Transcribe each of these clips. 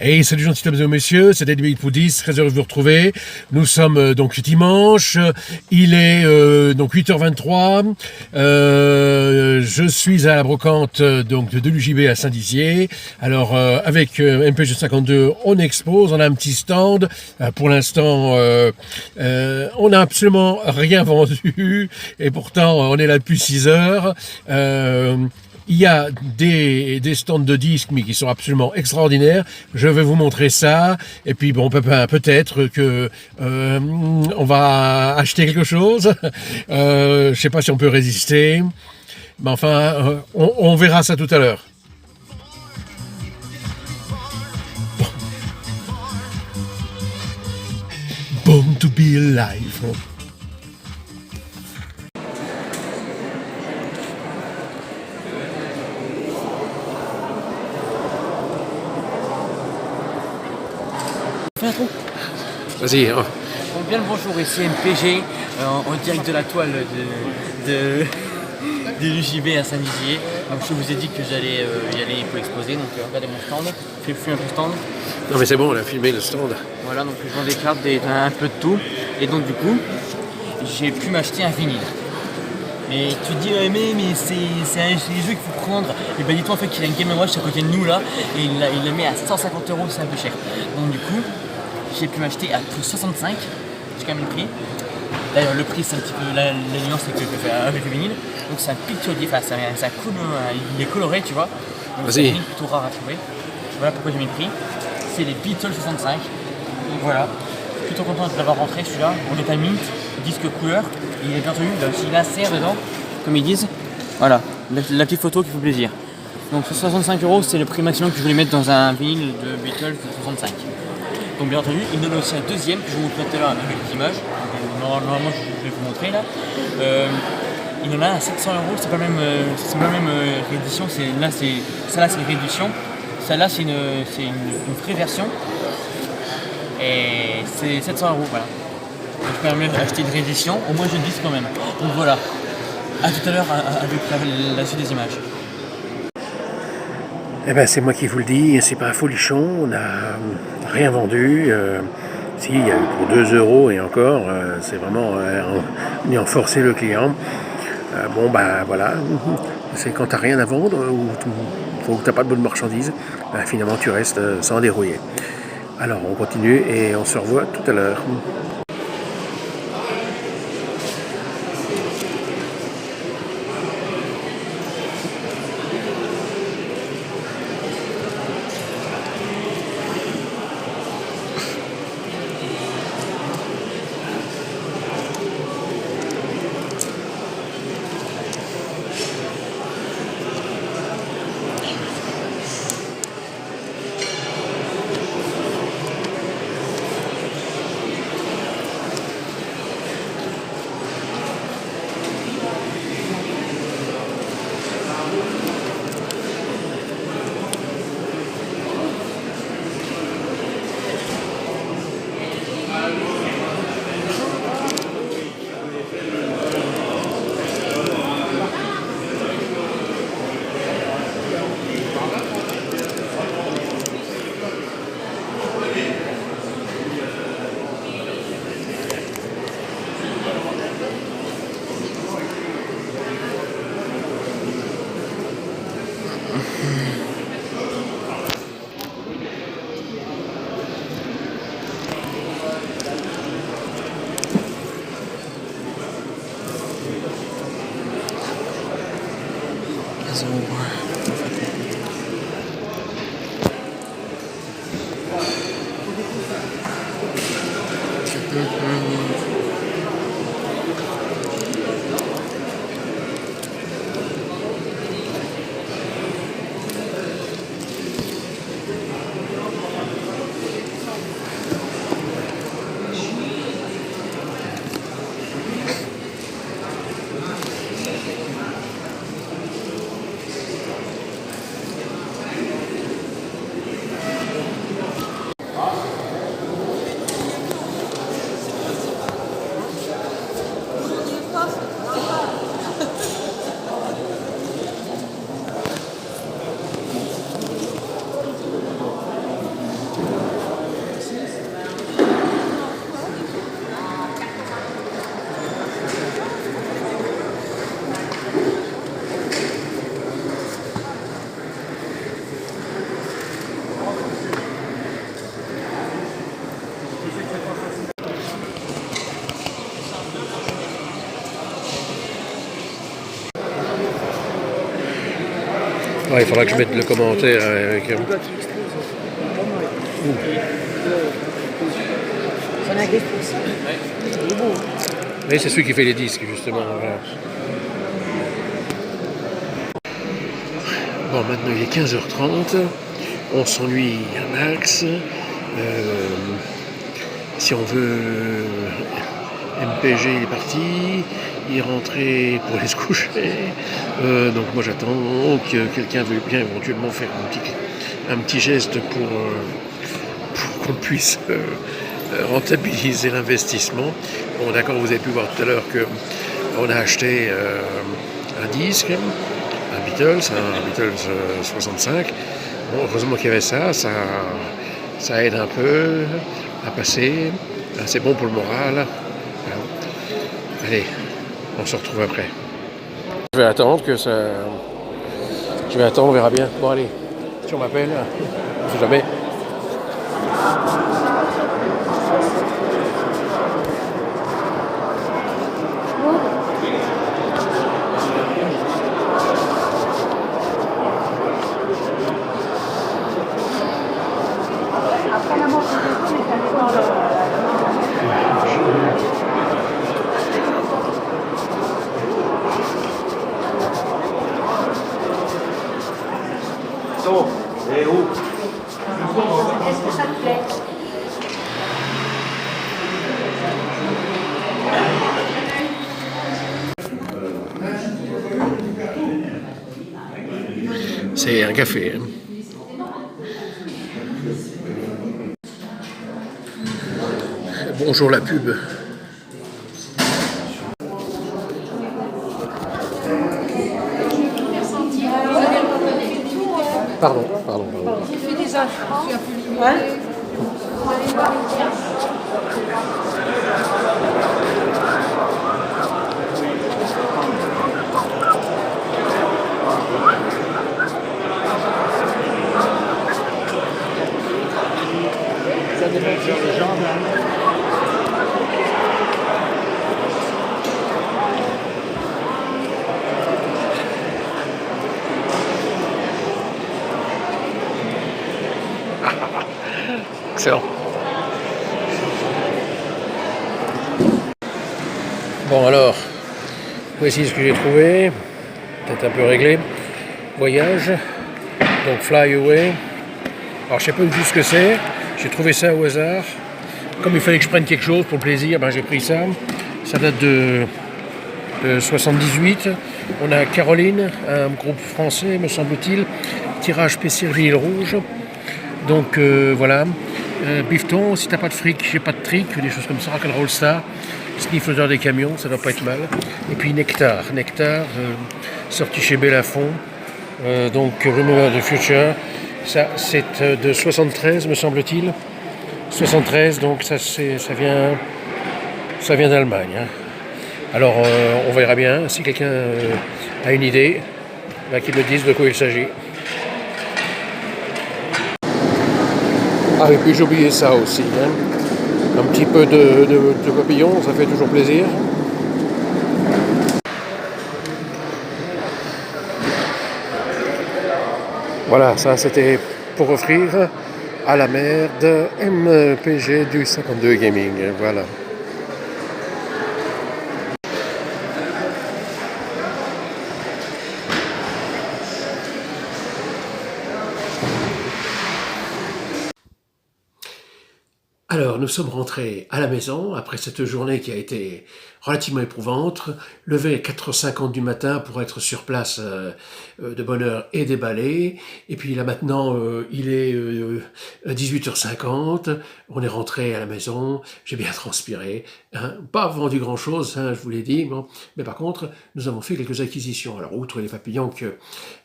Et salut gentils mesdames et messieurs, c'est David pour 10, très heureux de vous retrouver. Nous sommes donc dimanche, il est donc 8h23, je suis à la brocante donc de l'UJB à Saint-Dizier. Alors avec MPG 52, on expose, on a un petit stand. Pour l'instant, on n'a absolument rien vendu et pourtant on est là depuis 6 heures. Il y a des stands de disques, mais qui sont absolument extraordinaires. Je vais vous montrer ça. Et puis, bon, peut-être que on va acheter quelque chose. Je sais pas si on peut résister. Mais enfin, on verra ça tout à l'heure. Born to be alive. Vas-y. Bon, bien le bonjour, ici MPG, en direct de la toile de l'UJB à Saint-Dizier. Donc je vous ai dit que j'allais y aller pour exposer, donc regardez mon stand, je fais un peu stand. Non mais c'est bon, on a filmé le stand. Voilà, donc je vends des cartes, un peu de tout. Et donc du coup, j'ai pu m'acheter un vinyle. Et tu te dis, mais c'est les jeux qu'il faut prendre. Et ben dis-toi en fait qu'il y a une Game & Watch à côté de nous là, et il le met à 150€, c'est un peu cher. Donc du coup, j'ai pu m'acheter à tout 65, j'ai quand même le prix. D'ailleurs le prix c'est un petit peu la nuance avec le vinyle. Donc c'est un pictolier, enfin c'est un cool, il est coloré tu vois. Donc c'est un vinyle plutôt rare à trouver. Voilà pourquoi j'ai mis le prix. C'est les Beatles 65. Donc voilà, plutôt content de l'avoir rentré celui-là. On est à mint, disque couleur. Il est bien entendu, il a aussi l'insert dedans, comme ils disent. Voilà, la petite photo qui fait plaisir. Donc 65€, c'est le prix maximum que je voulais mettre dans un vinyle de Beatles 65. Donc bien entendu, il donne aussi un deuxième que je vous montrerai tout à l'heure avec des images. Normalement, je vais vous montrer là. Il en a à 700€, c'est pas la même réédition. Celle-là, c'est une réédition. Celle-là, c'est une vraie version. Et c'est 700€, voilà. Donc, je peux même acheter une réédition. Au moins, je le dis quand même. Donc voilà. A tout à l'heure avec la suite des images. Eh ben, c'est moi qui vous le dis, c'est pas un folichon, on n'a rien vendu. Si, il y a eu pour 2€ et encore, c'est vraiment on a forcé le client. Bon, ben voilà, c'est quand t'as rien à vendre ou que t'as pas de bonne marchandise, ben, finalement tu restes sans dérouiller. Alors on continue et on se revoit tout à l'heure. Ouais, il faudra que je mette le commentaire avec... Le gars qui explose. Ça n'a qu'à exploser. Il est beau. Mais c'est celui qui fait les disques, justement. Voilà. Bon, maintenant il est 15h30. On s'ennuie un max. Si on veut... MPG il est parti, il est rentré pour aller se coucher. Donc moi j'attends que quelqu'un veuille bien éventuellement faire un petit geste pour qu'on puisse rentabiliser l'investissement. Bon d'accord, vous avez pu voir tout à l'heure qu'on a acheté un disque, un Beatles 65. Bon, heureusement qu'il y avait ça aide un peu à passer. C'est bon pour le moral. Allez, on se retrouve après. Je vais attendre que ça... Je vais attendre, on verra bien. Bon allez, si on m'appelle, on sait jamais. Est-ce que ça te plaît? C'est un café. Hein. Bonjour la pub. Pardon. J'ai fait des enfants. Ouais. Ça démonte sur les jambes. Excellent. Bon alors, voici ce que j'ai trouvé. Peut-être un peu réglé. Voyage. Donc Fly Away. Alors je sais pas du tout ce que c'est. J'ai trouvé ça au hasard. Comme il fallait que je prenne quelque chose pour le plaisir, ben j'ai pris ça. Ça date de 78. On a Caroline, un groupe français, me semble-t-il. Tirage spécial vinyle rouge. Donc voilà. Bifton, si t'as pas de fric, j'ai pas de trick, des choses comme ça. Rock'n'Roll Star. Sniffleur des camions, ça doit pas être mal. Et puis Nectar, sorti chez Bellafon. Donc Remember the Future. Ça, c'est de 73, me semble-t-il. 73, donc ça vient d'Allemagne. Hein. Alors, on verra bien. Si quelqu'un a une idée, bah, qu'il me dise de quoi il s'agit. Ah, et puis j'ai oublié ça aussi. Hein. Un petit peu de papillon, ça fait toujours plaisir. Voilà, ça c'était pour offrir à la mère de MPG du 52 Gaming. Voilà. Alors, nous sommes rentrés à la maison après cette journée qui a été relativement éprouvante, levé à 4h50 du matin pour être sur place de bonne heure et déballer. Et puis là maintenant, il est 18h50, on est rentré à la maison, j'ai bien transpiré, hein, pas vendu grand-chose, hein, je vous l'ai dit, bon. Mais par contre, nous avons fait quelques acquisitions. Alors, outre les papillons que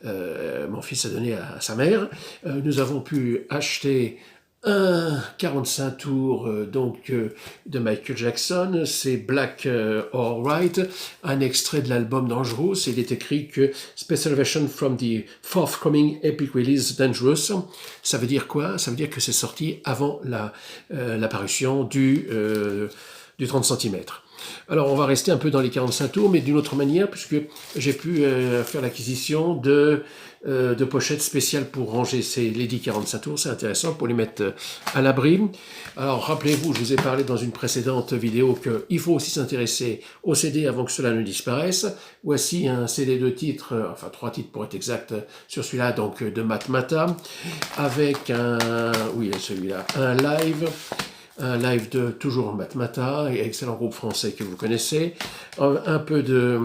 mon fils a donné à sa mère, nous avons pu acheter un 45 tours de Michael Jackson, c'est Black or White, un extrait de l'album Dangerous, et il est écrit que Special Version from the Forthcoming Epic Release Dangerous. Ça veut dire quoi? Ça veut dire que c'est sorti avant la parution du 30 cm. Alors, on va rester un peu dans les 45 tours, mais d'une autre manière, puisque j'ai pu faire l'acquisition de pochettes spéciales pour ranger ces Lady 45 tours. C'est intéressant pour les mettre à l'abri. Alors, rappelez-vous, je vous ai parlé dans une précédente vidéo qu'il faut aussi s'intéresser aux CD avant que cela ne disparaisse. Voici un CD de titres, enfin 3 titres pour être exact, sur celui-là, donc de Matmata, avec oui, celui-là, un live de toujours Matmata, excellent groupe français que vous connaissez, un peu de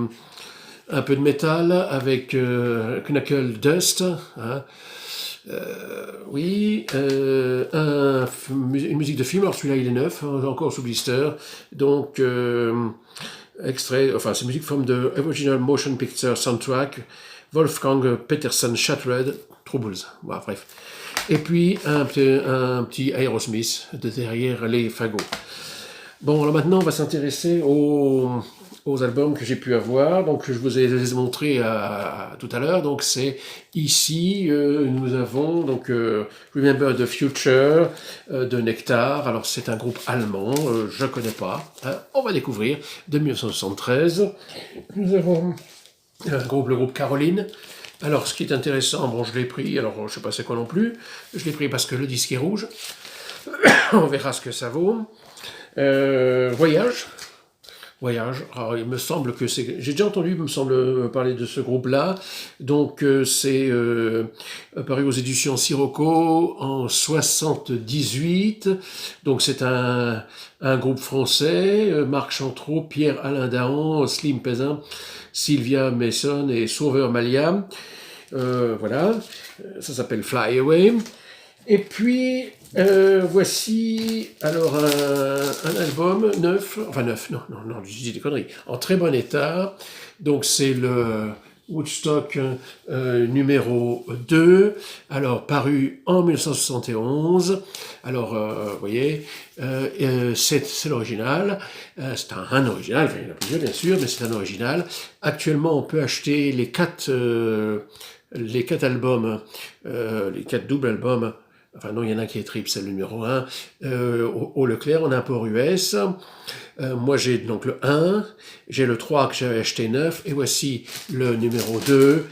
métal avec Knuckle Dust, hein, oui, une musique de film, alors celui-là il est neuf, encore sous blister, donc extrait, enfin c'est musique from the original motion picture soundtrack, Wolfgang Peterson Shattered Troubles, bon, bref. Et puis un petit Aerosmith de derrière les fagots. Bon, alors maintenant on va s'intéresser aux albums que j'ai pu avoir. Donc je vous ai montré tout à l'heure. Donc c'est ici, nous avons donc Remember the Future de Nectar. Alors c'est un groupe allemand, je ne connais pas. Hein, on va découvrir, de 1973. Nous avons le groupe Caroline. Alors, ce qui est intéressant, bon, je l'ai pris, alors je ne sais pas c'est quoi non plus, je l'ai pris parce que le disque est rouge, on verra ce que ça vaut. Voyage, alors il me semble que c'est... J'ai déjà entendu, il me semble, parler de ce groupe-là, donc c'est paru aux éditions Sirocco en 78, donc c'est un groupe français, Marc Chantreau, Pierre-Alain Dahan, Slim Pesin, Sylvia Mason et Sauveur Malia. Voilà, ça s'appelle Fly Away. Et puis, voici alors un album neuf, enfin neuf, non, je dis des conneries, en très bon état. Donc c'est le Woodstock numéro 2, alors paru en 1971. Alors, vous voyez, c'est l'original. C'est un original, enfin, il y en a plusieurs bien sûr, mais c'est un original. Actuellement, on peut acheter les 4 albums, les 4 doubles albums. Enfin non, il y en a un qui est triple, c'est le numéro 1, au Leclerc, en import US. Moi j'ai donc le 1, j'ai le 3 que j'avais acheté neuf, et voici le numéro 2,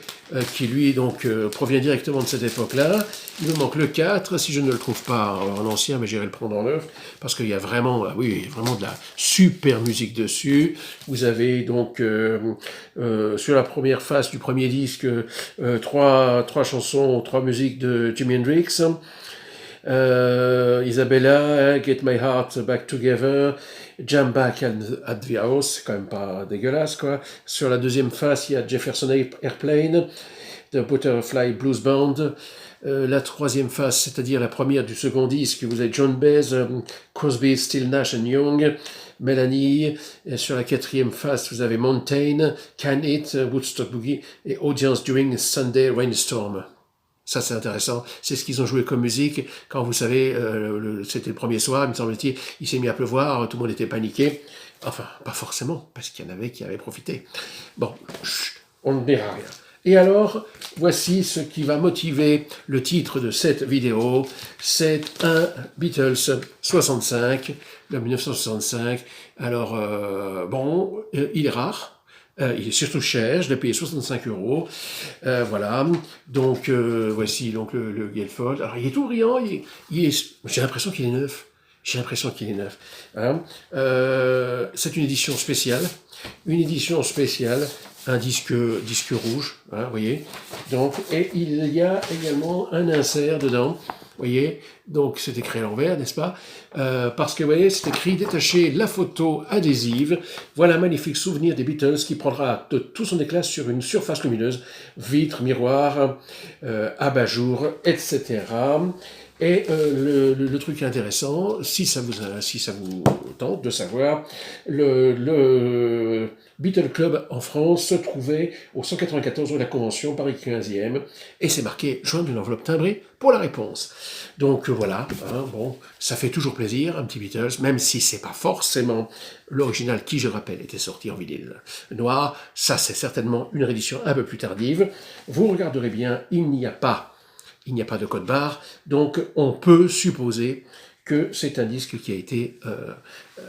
qui lui donc provient directement de cette époque-là. Il me manque le 4, si je ne le trouve pas en ancien, mais j'irai le prendre en neuf, parce qu'il y a vraiment, oui, vraiment de la super musique dessus. Vous avez donc sur la première face du premier disque, 3 chansons, 3 musiques de Jimi Hendrix. Isabella, Get My Heart Back Together, Jam Back at the House, c'est quand même pas dégueulasse quoi. Sur la deuxième face, il y a Jefferson Airplane, The Butterfly Blues Band. La troisième face, c'est-à-dire la première du second disque, vous avez John Baez, Crosby, Still, Nash and Young, Melanie. Et sur la quatrième face, vous avez Mountain, Can It, Woodstock Boogie et Audience During Sunday Rainstorm. Ça, c'est intéressant. C'est ce qu'ils ont joué comme musique. Quand vous savez, c'était le premier soir, il me semble-t-il, il s'est mis à pleuvoir, tout le monde était paniqué. Enfin, pas forcément, parce qu'il y en avait qui avaient profité. Bon, on ne dira rien. Et alors, voici ce qui va motiver le titre de cette vidéo. C'est un Beatles 65, le 1965. Alors, bon, il est rare. Il est surtout cher, je l'ai payé 65 €. Voilà, donc voici donc le Gatefold. Alors il est tout brillant, j'ai l'impression qu'il est neuf. Hein. C'est une édition spéciale. Un disque rouge, hein, vous voyez. Donc, et il y a également un insert dedans. Vous voyez, donc c'est écrit à l'envers, n'est-ce pas? Parce que vous voyez, c'est écrit détacher la photo adhésive. Voilà un magnifique souvenir des Beatles qui prendra de tout son éclat sur une surface lumineuse, vitre, miroir, abat-jour, etc. Et le truc intéressant, si ça vous tente de savoir, le Beatle Club en France se trouvait au 194 rue de la Convention, Paris 15e, et c'est marqué « Joindre une enveloppe timbrée pour la réponse ». Donc voilà, hein, bon, ça fait toujours plaisir, un petit Beatles, même si c'est pas forcément l'original qui, je rappelle, était sorti en vinyle noir. Ça, c'est certainement une réédition un peu plus tardive. Vous regarderez bien, il n'y a pas de code barre, donc on peut supposer que c'est un disque qui a été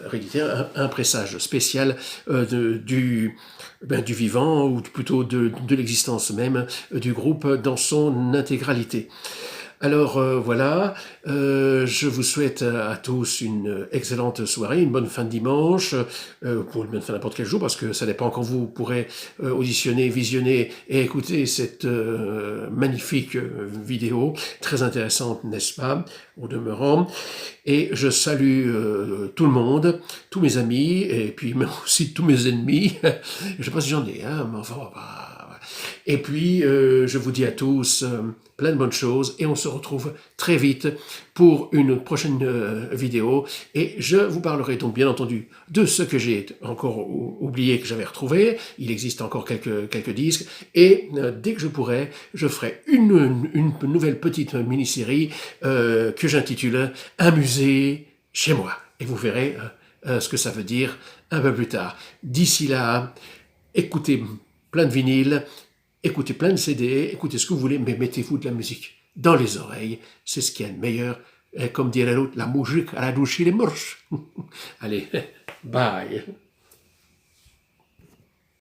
réédité, un pressage spécial du vivant, ou plutôt de l'existence même du groupe dans son intégralité. Alors voilà, je vous souhaite à tous une excellente soirée, une bonne fin de dimanche, pour une bonne fin n'importe quel jour, parce que ça dépend quand vous pourrez auditionner, visionner et écouter cette magnifique vidéo, très intéressante, n'est-ce pas, au demeurant. Et je salue tout le monde, tous mes amis, et puis même aussi tous mes ennemis. Je sais pas si j'en ai, hein, mais enfin, et puis, je vous dis à tous plein de bonnes choses et on se retrouve très vite pour une prochaine vidéo. Et je vous parlerai donc bien entendu de ce que j'ai encore oublié, que j'avais retrouvé. Il existe encore quelques disques. Et dès que je pourrai, je ferai une nouvelle petite mini-série que j'intitule « Un musée chez moi ». Et vous verrez ce que ça veut dire un peu plus tard. D'ici là, écoutez plein de vinyles, écoutez plein de CD, écoutez ce que vous voulez, mais mettez-vous de la musique dans les oreilles. C'est ce qu'il y a de meilleur. Et comme dirait l'autre, la musique à la douche, il est moche. Allez, bye.